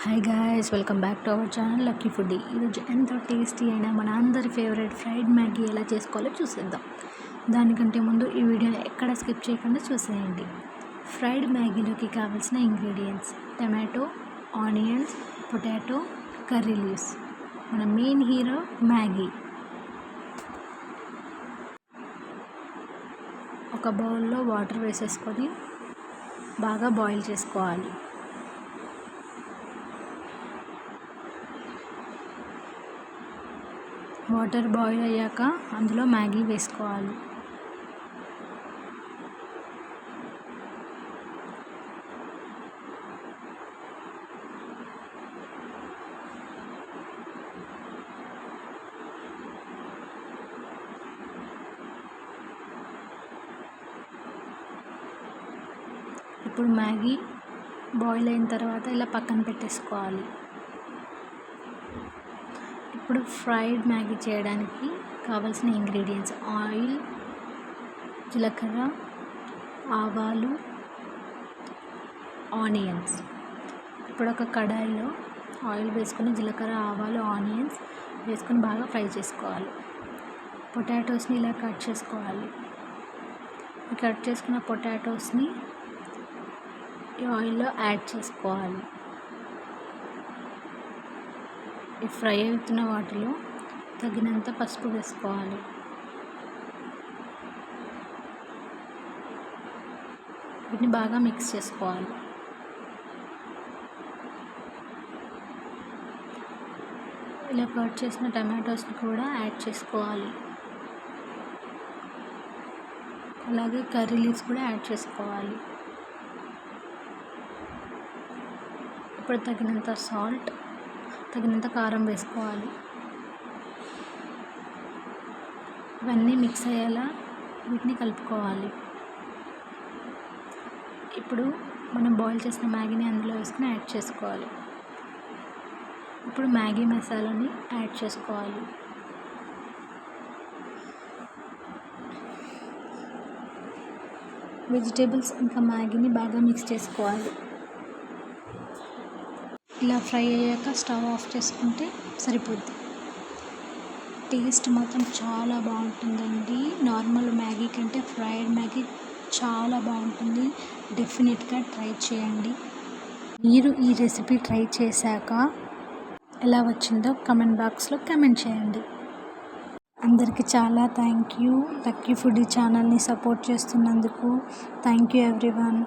Hi guys, welcome back to our channel lucky foodie. ఈరోజు ఎంతో tasty అయిన మన అందరి ఫేవరెట్ ఫ్రైడ్ మ్యాగీ ఎలా చేసుకోవాలో చూసేద్దాం. దానికంటే ముందు ఈ వీడియోని ఎక్కడ స్కిప్ చేయకుండా చూసేయండి. ఫ్రైడ్ మ్యాగీలోకి కావాల్సిన ingredients: tomato, onions, potato, curry leaves. మన మెయిన్ హీరో మ్యాగీ. ఒక బౌల్లో వాటర్ వేసేసుకొని బాగా బాయిల్ చేసుకోవాలి. వాటర్ బాయిల్ అయ్యాక అందులో మ్యాగీ వేసుకోవాలి. ఇప్పుడు మ్యాగీ బాయిల్ అయిన తర్వాత ఇలా పక్కన పెట్టేసుకోవాలి. ఇప్పుడు ఫ్రైడ్ మ్యాగీ చేయడానికి కావాల్సిన ఇంగ్రీడియంట్స్: ఆయిల్, జీలకర్ర, ఆవాలు, ఆనియన్స్. ఇప్పుడు ఒక కడాయిలో ఆయిల్ వేసుకొని జీలకర్ర, ఆవాలు, ఆనియన్స్ వేసుకొని బాగా ఫ్రై చేసుకోవాలి. పొటాటోస్ని ఇలా కట్ చేసుకోవాలి. కట్ చేసుకున్న పొటాటోస్ని ఈ ఆయిల్లో యాడ్ చేసుకోవాలి. ఈ ఫ్రై అవుతున్న వాటిలో తగినంత పసుపు వేసుకోవాలి. వీటిని బాగా మిక్స్ చేసుకోవాలి. ఇలా కట్ చేసిన టమాటోస్ని కూడా యాడ్ చేసుకోవాలి. అలాగే కర్రీ లీవ్స్ కూడా యాడ్ చేసుకోవాలి. ఇప్పుడు తగినంత సాల్ట్, తగినంత కారం వేసుకోవాలి. ఇవన్నీ మిక్స్ అయ్యేలా వీటిని కలుపుకోవాలి. ఇప్పుడు మనం బాయిల్ చేసిన మ్యాగీని అందులో వేసుకుని యాడ్ చేసుకోవాలి. ఇప్పుడు మ్యాగీ మసాలాని యాడ్ చేసుకోవాలి. వెజిటేబుల్స్ ఇంకా మ్యాగీని బాగా మిక్స్ చేసుకోవాలి. ఇలా ఫ్రై అయ్యాక స్టవ్ ఆఫ్ చేసుకుంటే సరిపోద్ది. టేస్ట్ మాత్రం చాలా బాగుంటుందండి. నార్మల్ మ్యాగీ కంటే ఫ్రైడ్ మ్యాగీ చాలా బాగుంటుంది. డెఫినెట్గా ట్రై చేయండి. మీరు ఈ రెసిపీ ట్రై చేశాక ఎలా వచ్చిందో కమెంట్ బాక్స్లో కమెంట్ చేయండి. అందరికీ చాలా థ్యాంక్ యూ. లక్కీ ఫుడీ ఛానల్ని సపోర్ట్ చేస్తున్నందుకు థ్యాంక్ యూ ఎవ్రీవన్.